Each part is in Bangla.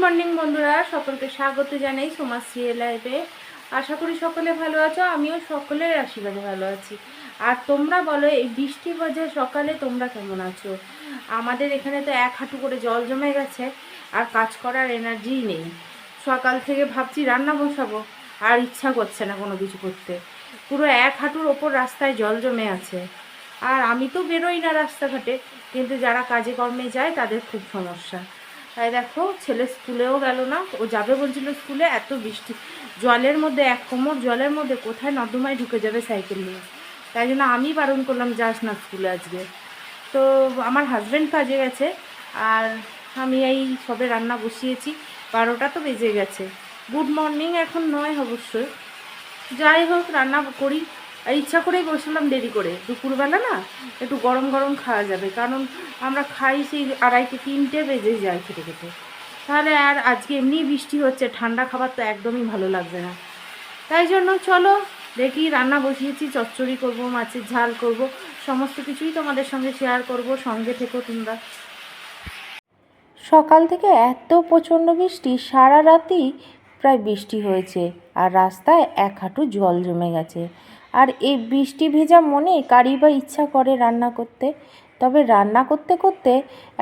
মর্নিং বন্ধুরা, সকলকে স্বাগত জানাই সোমাশ্রী লাইভে। আশা করি সকলে ভালো আছো, আমিও সকলের আশীর্বাদে ভালো আছি। আর তোমরা বলো, এই বৃষ্টি ভেজা সকালে তোমরা কেমন আছো? আমাদের এখানে তো এক হাঁটু করে জল জমে গেছে, আর কাজ করার এনার্জিই নেই। সকাল থেকে ভাবছি রান্না বসাবো, আর ইচ্ছা করছে না কোনো কিছু করতে। পুরো এক হাঁটুর ওপর রাস্তায় জল জমে আছে। আর আমি তো বেরোই না রাস্তাঘাটে, কিন্তু যারা কাজে কর্মে যায় তাদের খুব সমস্যা। তাই দেখো, ছেলে স্কুলেও গেল না, ও যাবে বলছিল স্কুলে, এত বৃষ্টি, জলের মধ্যে এক কোমর জলের মধ্যে কোথায় নর্দমায় ঢুকে যাবে সাইকেল নিয়ে। তাই জন্য আমি বারণ করলাম, যাস না স্কুলে আজকে। তো আমার হাজব্যান্ড কাজে গেছে, আর আমি এই সবে রান্না বসিয়েছি। 12টা তো বেজে গেছে। গুড মর্নিং এখন নয় অবশ্যই, যাই হোক রান্না করি। আর ইচ্ছা করেই বসলাম দেরি করে, দুপুরবেলা না একটু গরম গরম খাওয়া যাবে, কারণ আমরা খাই সেই 2:30-3টে বেজে যায় খেতে খেতে। তাহলে আর আজকে এমনি বৃষ্টি হচ্ছে, ঠান্ডা খাবার তো একদমই ভালো লাগবে না। তাই জন্য চলো দেখি, রান্না বসিয়েছি, চচ্চড়ি করব, মাছের ঝাল করব, সমস্ত কিছুই তোমাদের সঙ্গে শেয়ার করব, সঙ্গে থেকো তোমরা। সকাল থেকে এত প্রচণ্ড বৃষ্টি, সারা রাতই প্রায় বৃষ্টি হয়েছে, আর রাস্তায় এক হাঁটু জল জমে গেছে। আর এই বৃষ্টি ভেজা মনে কারই বা ইচ্ছা করে রান্না করতে। তবে রান্না করতে করতে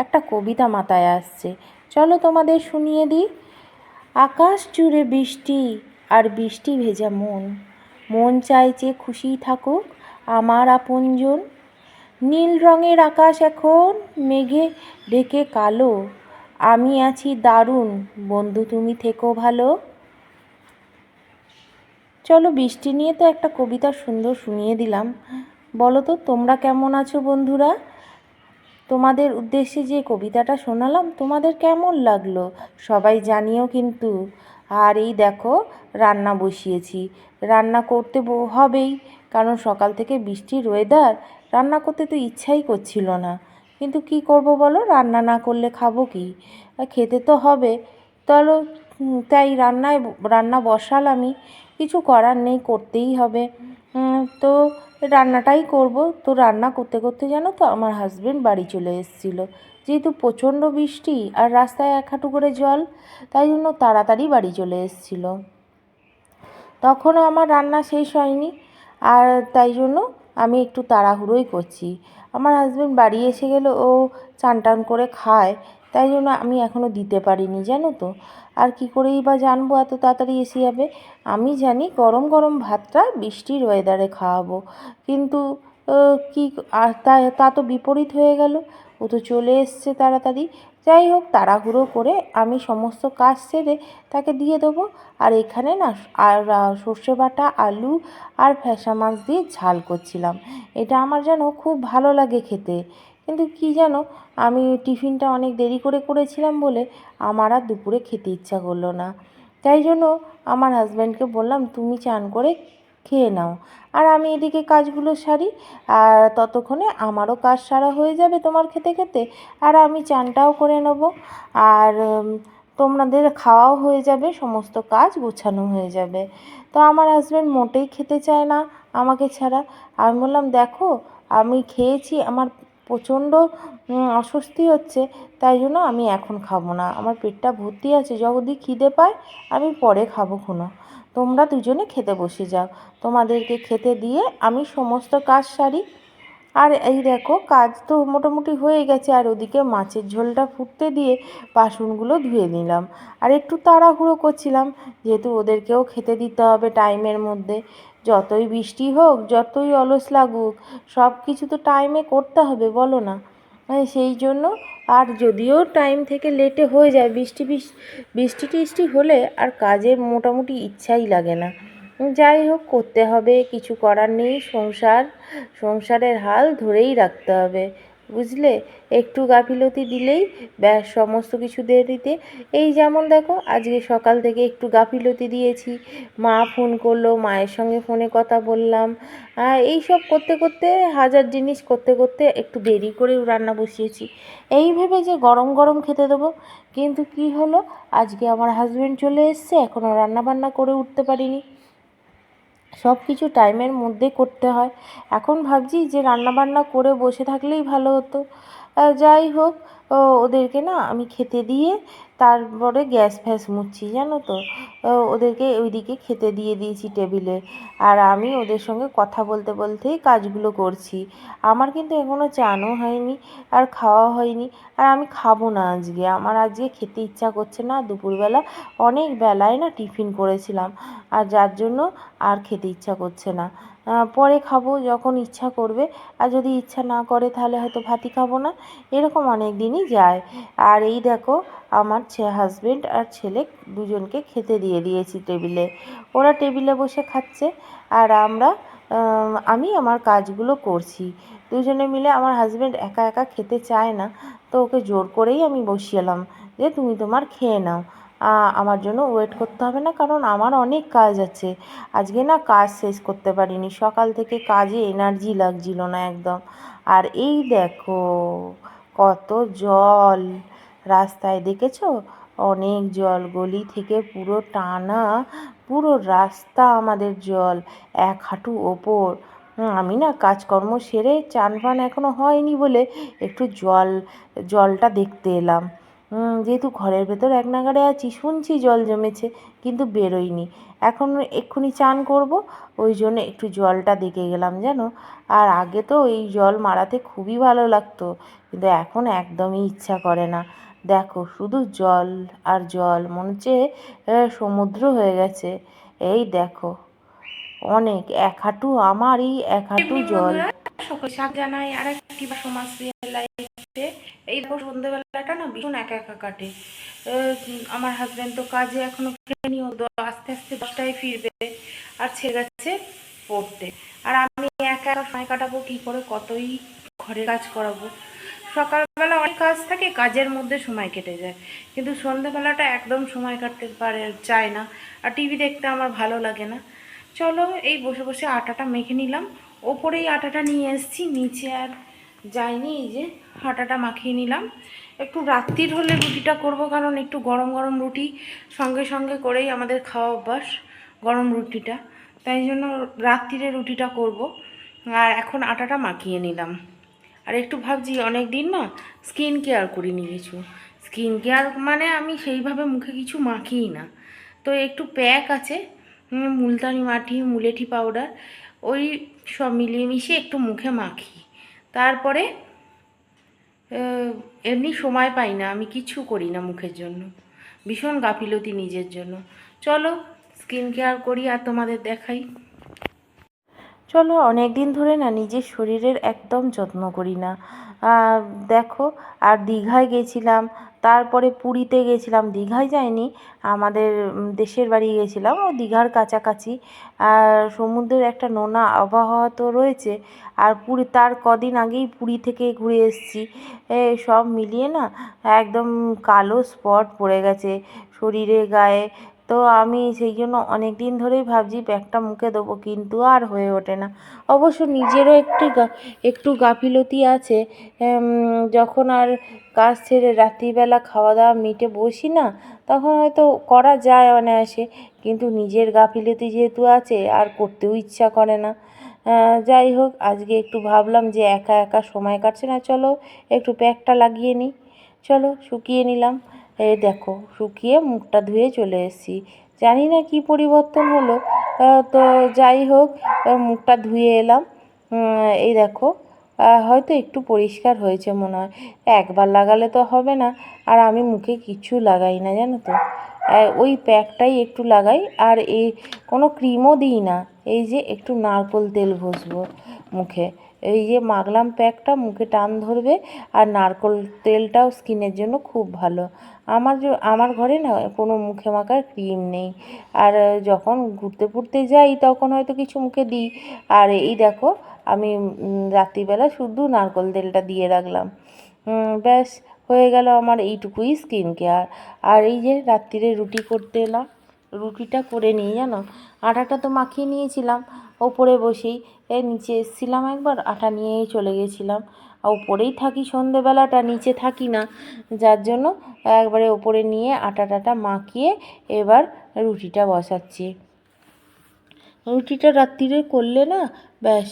একটা কবিতা মাথায় আসছে, চলো তোমাদের শুনিয়ে দিই। আকাশ জুড়ে বৃষ্টি আর বৃষ্টি ভেজা মন, মন চাইছে খুশি থাকুক আমার আপনজন। নীল রঙের আকাশ এখন মেঘে ঢেকে কালো, আমি আছি দারুণ, বন্ধু তুমি থেকো ভালো। চলো, বৃষ্টি নিয়ে তো একটা কবিতা সুন্দর শুনিয়ে দিলাম। বলো তো তোমরা কেমন আছো বন্ধুরা? তোমাদের উদ্দেশ্যে যে কবিতাটা শোনালাম তোমাদের কেমন লাগলো সবাই জানিও কিন্তু। আর এই দেখো, রান্না বসিয়েছি। রান্না করতে হবেই, কারণ সকাল থেকে বৃষ্টির ওয়েদার, রান্না করতে তো ইচ্ছাই করছিল না। কিন্তু কি করব বলো, রান্না না করলে খাবো কি? খেতে তো হবে। চলো, তাই রান্না বসালামই, কিছু করার নেই, করতেই হবে। তো রান্নাটাই করব। তো রান্না করতে করতে জানো তো আমার হাজবেন্ড বাড়ি চলে এসেছিলো। যেহেতু প্রচণ্ড বৃষ্টি আর রাস্তায় এক হাঁটু করে জল, তাই জন্য তাড়াতাড়ি বাড়ি চলে এসেছিলো। তখনও আমার রান্না শেষ হয়নি, আর তাই জন্য আমি একটু তাড়াহুড়োই করছি। আমার হাজবেন্ড বাড়ি এসে গেলে ও চান টান করে খায়, তাই জন্য আমি এখনও দিতে পারিনি জানো তো। আর কি করেই বা জানবো এত তাড়াতাড়ি এসে যাবে। আমি জানি গরম গরম ভাতটা বৃষ্টির ওয়েদারে খাওয়াবো, কিন্তু কি আর তা তো বিপরীত হয়ে গেল। ও তো চলে এসছে তাড়াতাড়ি। যাই হোক, তাড়াহুড়ো করে আমি সমস্ত কাজ সেরে তাকে দিয়ে দেবো। আর এখানে না আর সর্ষে বাটা, আলু আর ফ্যাসা মাছ দিয়ে ঝাল করছিলাম। এটা আমার যেন খুব ভালো লাগে খেতে। কিন্তু কি জানো, আমি টিফিনটা অনেক দেরি করে করেছিলাম বলে আমার আর দুপুরে খেতে ইচ্ছা করলো না। তাই জন্য আমার হাজব্যান্ডকে বললাম, তুমি চান করে খেয়ে নাও, আর আমি এদিকে কাজগুলো সারি। আর ততক্ষণে আমারও কাজ সারা হয়ে যাবে তোমার খেতে খেতে, আর আমি চানটাও করে নেবো। আর তোমাদের খাওয়াও হয়ে যাবে, সমস্ত কাজ গোছানো হয়ে যাবে। তো আমার হাজব্যান্ড মোটেই খেতে চায় না আমাকে ছাড়া। আমি বললাম, দেখো আমি খেয়েছি, আমার প্রচণ্ড অস্বস্তি হচ্ছে, তাই জন্য আমি এখন খাবো না, আমার পেটটা ভর্তি আছে, যদি খিদে পায় আমি পরে খাবো খুনো। তোমরা দুজনে খেতে বসে যাও, তোমাদেরকে খেতে দিয়ে আমি সমস্ত কাজ সারি। আর এই দেখো, কাজ তো মোটামুটি হয়ে গেছে, আর ওদিকে মাছের ঝোলটা ফুটতে দিয়ে বাসনগুলো ধুয়ে নিলাম। আর একটু তাড়াহুড়ো করছিলাম, যেহেতু ওদেরকেও খেতে দিতে হবে টাইমের মধ্যে। যতই বৃষ্টি হোক, যতই অলস লাগুক, সব কিছু তো টাইমে করতে হবে বলো না। সেই জন্য, আর যদিও টাইম থেকে লেটে হয়ে যায়, বৃষ্টি টিষ্টি হলে আর কাজের মোটামুটি ইচ্ছাই লাগে না। যাই হোক, করতে হবে, কিছু করার নেই। সংসারের হাল ধরেই রাখতে হবে, বুঝলে। একটু গাফিলতি দিলেই ব্যাস সমস্ত কিছু দেরিতে। এই যেমন দেখো, আজকে সকাল থেকে একটু গাফিলতি দিয়েছি, মা ফোন করলো, মায়ের সঙ্গে ফোনে কথা বললাম। এই সব করতে করতে, হাজার জিনিস করতে করতে একটু দেরি করেও রান্না বসিয়েছি, এই ভেবে যে গরম গরম খেতে দেবো। কিন্তু কি হলো, আজকে আমার হাজব্যান্ড চলে এসছে, এখনও রান্না বান্না করে উঠতে পারিনি। সব কিছু টাইমের মধ্যে করতে হয়। এখন ভাবছি যে রান্নাবান্না করে বসে থাকলেই ভালো হতো। যাই হোক, ওদেরকে না আমি খেতে দিয়ে তারপরে গ্যাস ফ্যাস মুছছি, জানো তো। ওদেরকে ওইদিকে খেতে দিয়ে দিয়েছি টেবিলে, আর আমি ওদের সঙ্গে কথা বলতে বলতেই কাজগুলো করছি। আমার কিন্তু এখনও চানও হয়নি আর খাওয়া হয়নি, আর আমি খাবো না আজকে। আমার আজকে খেতে ইচ্ছা করছে না, দুপুরবেলা অনেক বেলায় না টিফিন করেছিলাম, আর যার জন্য আর খেতে ইচ্ছা করছে না। পরে খাবো যখন ইচ্ছা করবে, আর যদি ইচ্ছা না করে তাহলে হয়তো ভাতই খাবো না। এরকম অনেক দিনই যায়। আর এই দেখো আমার হাজবেন্ড আর ছেলে দুজনকে খেতে দিয়ে দিয়েছি টেবিলে। ওরা টেবিলে বসে খাচ্ছে, আর আমি আমার কাজগুলো করছি দুজনে মিলে। আমার হাজবেন্ড একা একা খেতে চায় না, তো ওকে জোর করেই আমি বসিয়েলাম যে তুমি তোমার খেয়ে নাও, আমার জন্য ওয়েট করতে হবে না, কারণ আমার অনেক কাজ আছে। আজকে না কাজ শেষ করতে পারিনি, সকাল থেকে কাজে এনার্জি লাগছিল না একদম। আর এই দেখো কত জল রাস্তায়, দেখেছো? অনেক জল, গলি থেকে পুরো টানা পুরো রাস্তা আমাদের জল, 1 হাঁটু ওপর। আমি না কাজকর্ম সেরে চান ফান এখনও হয়নি বলে একটু জলটা দেখতে এলাম। যেহেতু ঘরের ভেতর এক নাগাড়ে আছি, শুনছি জল জমেছে কিন্তু বেরোইনি। এখন এক্ষুনি চান করব, ওই জন্য একটু জলটা দেখে গেলাম, জানো। আর আগে তো এই জল মারাতে খুবই ভালো লাগতো, কিন্তু এখন একদমই ইচ্ছা করে না। দেখো শুধু জল আর জল, মনে হচ্ছে সমুদ্র হয়ে গেছে। এই দেখো অনেক 1 হাঁটু, আমারই 1 হাঁটু এমনি জল। বন্ধুরা, সকল স্বাগত জানাই আর একটি সমাজ লাইফে। এই দেখো সন্ধ্যেবেলাটা না ভীষণ একা একা কাটে। আমার হাজব্যান্ড তো কাজে এখনো ফেরেনি, ও আস্তে আস্তে 10টায় ফিরবে, আর ছেলে গেছে পড়তে। আর আমি একা একা সময় কাটাবো কি করে, কতই ঘরের কাজ করাবো। সকালবেলা অনেক কাজ থাকে, কাজের মধ্যে সময় কেটে যায়, কিন্তু সন্ধ্যেবেলাটা একদম সময় কাটতে চায় না। আর টিভি দেখতে আমার ভালো লাগে না। চলো এই বসে বসে আটাটা মেখে নিলাম। ওপরেই আটাটা নিয়ে এসেছি, নিচে আর যাইনি। এই যে আটাটা মাখিয়ে নিলাম। একটু রাত্রির হলে রুটিটা করব, কারণ একটু গরম গরম রুটি সঙ্গে সঙ্গে করেই আমাদের খাওয়া অভ্যাস, গরম রুটিটা। তাই জন্য রাত্রিরে রুটিটা করব। আর এখন আটাটা মাখিয়ে নিলাম। আর একটু ভাবছি অনেক দিন না স্কিন কেয়ার করিনি কিছু। স্কিন কেয়ার মানে আমি সেইভাবে মুখে কিছু মাখিই না। তো একটু প্যাক আছে, মুলতানি মাটি, মুলেঠি পাউডার, ওই সব মিলিয়ে মিশিয়ে একটু মুখে মাখি। তারপরে এমনি সময় পাই না, আমি কিছু করি না মুখের জন্য, ভীষণ গাফিলতি নিজের জন্য। চলো স্কিন কেয়ার করি আর তোমাদের দেখাই। চলো অনেক দিন ধরে না নিজের শরীরের একদম যত্ন করি না। দেখো, আর দীঘায় গেছিলাম, তারপরে পুরীতে গেছিলাম। দীঘায় যাইনি, আমাদের দেশের বাড়ি গেছিলাম, ও দীঘার কাছাকাছি। আর সমুদ্রের একটা নোনা আবহাওয়া তো রয়েছে। আর পুরী, তার কদিন আগেই পুরী থেকে ঘুরে এসেছি। সব মিলিয়ে না একদম কালো স্পট পড়ে গেছে শরীরে, গায়ে। তো আমি সেই জন্য অনেক দিন ধরেই ভাবছি প্যাকটা মুখে দেবো, কিন্তু আর হয়ে ওঠে না। অবশ্য নিজেরও একটু গাফিলতি আছে। যখন আর কাজ ছেড়ে রাত্রিবেলা খাওয়া দাওয়া মিটে বসি না, তখন হয়তো করা যায় অনায়াসে, কিন্তু নিজের গাফিলতি যেহেতু আছে আর করতেও ইচ্ছা করে না। যাই হোক, আজকে একটু ভাবলাম যে একা একা সময় কাটছে না, চলো একটু প্যাকটা লাগিয়ে নিই। চলো শুকিয়ে নিলাম। এই দেখো শুকিয়ে মুখটা ধুয়ে চলে এসেছি। জানি না কি পরিবর্তন হলো, তো যাই হোক মুখটা ধুয়ে এলাম। এই দেখো হয়তো একটু পরিষ্কার হয়েছে মনে হয়। একবার লাগালে তো হবে না, আর আমি মুখে কিছু লাগাই না, জানো তো। ওই প্যাকটাই একটু লাগাই, আর কোনো ক্রিমও দিই না। এই যে একটু নারকেল তেল ঘষবো মুখে, এই যে মাখলাম প্যাকটা, মুখে টান ধরবে। আর নারকেল তেলটাও স্কিনের জন্য খুব ভালো। আমার ঘরে না কোনো মুখে মাখার ক্রিম নেই। আর যখন ঘুরতে ফুরতে যাই তখন হয়তো কিছু মুখে দিই। আর এই দেখো আমি রাত্রিবেলা শুধু নারকেল তেলটা দিয়ে রাখলাম, ব্যাস হয়ে গেল আমার এইটুকুই স্কিন কেয়ার। আর এই যে রাত্রিরে রুটি করতে এলাম, রুটিটা করে নিই, জানো। আটাটা তো মাখিয়ে নিয়েছিলাম, ওপরে বসেই নিচে এসেছিলাম, একবার আটা নিয়েই চলে গেছিলাম। ওপরেই থাকি সন্ধেবেলাটা, নিচে থাকি না, যার জন্য একবারে ওপরে নিয়ে আটাটাটা মাখিয়ে এবার রুটিটা বসাচ্ছি। রুটিটা রাত্রিরে করলে না ব্যাস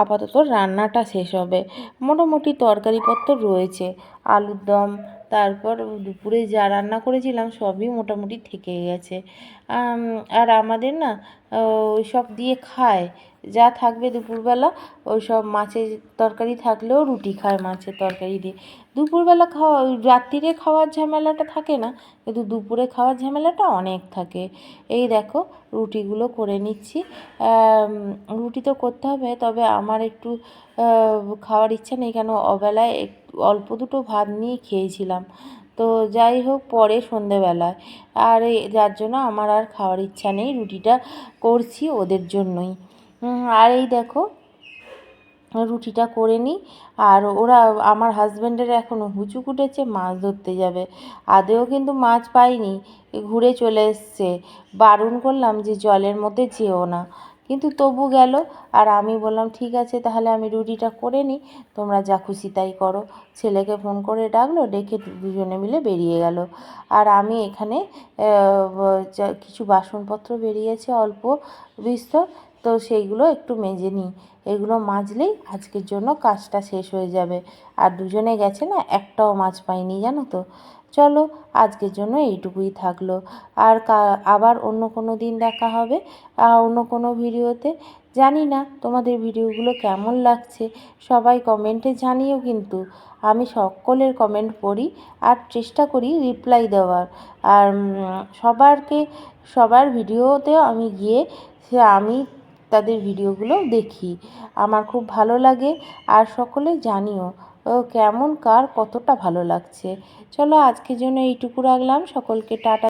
আপাতত রান্নাটা শেষ হবে। মোটামুটি তরকারিপত্র রয়েছে, আলুর দম, তারপর দুপুরে যা রান্না করেছিলাম সবই মোটামুটি থেকে গেছে। আর আমাদের না ওই সব দিয়ে খায়, যা থাকবে দুপুরবেলা ওই সব মাছের তরকারি থাকলেও রুটি খায় মাছের তরকারি দিয়ে। দুপুরবেলা খাওয়া, রাত্রিরে খাওয়ার ঝামেলাটা থাকে না, কিন্তু দুপুরে খাওয়ার ঝামেলাটা অনেক থাকে। এই দেখো রুটিগুলো করে নিচ্ছি। রুটি তো করতে হবে, তবে আমার একটু খাওয়ার ইচ্ছা নেই, কেন অবেলায় অল্প দুটো ভাত নিয়ে খেয়েছিলাম। তো যাই হোক, পরে সন্ধেবেলায় আর যার জন্য আমার আর খাওয়ার ইচ্ছা নেই, রুটিটা করছি ওদের জন্যই। আর এই দেখো রুটিটা করে নিই। আর ওরা, আমার হাজব্যান্ডের এখনও হুচুক উঠেছে, মাছ ধরতে যাবে। আদেও কিন্তু মাছ পায়নি, ঘুরে চলে এসছে। বারণ করলাম যে জলের মধ্যে যেও না, কিন্তু তবু গেল। আর আমি বললাম ঠিক আছে তাহলে আমি রুটিটা করে নিই, তোমরা যা খুশি তাই করো। ছেলেকে ফোন করে ডাকলো, ডেকে দুজনে মিলে বেরিয়ে গেল। আর আমি এখানে কিছু বাসনপত্র বেরিয়েছে অল্প বিস্তর, তো সেইগুলো একটু মেজে নিই। এগুলো মাজলেই আজকের জন্য কাজটা শেষ হয়ে যাবে। আর দুজনে গেছে না, একটাও মাছ পাইনি জানো তো। চলো আজকের জন্য এইটুকুই থাকলো। আর আবার অন্য কোনো দিন দেখা হবে অন্য কোনো ভিডিওতে। জানি না তোমাদের ভিডিওগুলো কেমন লাগছে, সবাই কমেন্টে জানিও কিন্তু। আমি সকলের কমেন্ট পড়ি আর চেষ্টা করি রিপ্লাই দেওয়ার। আর সবার ভিডিওতেও আমি গিয়ে আমি তাদের ভিডিওগুলো দেখি, আমার খুব ভালো লাগে। আর সকলে জানিও কেমন কার কতটা ভালো লাগছে। চলো আজকের জন্য এইটুকু রাখলাম, সকলকে টাটা।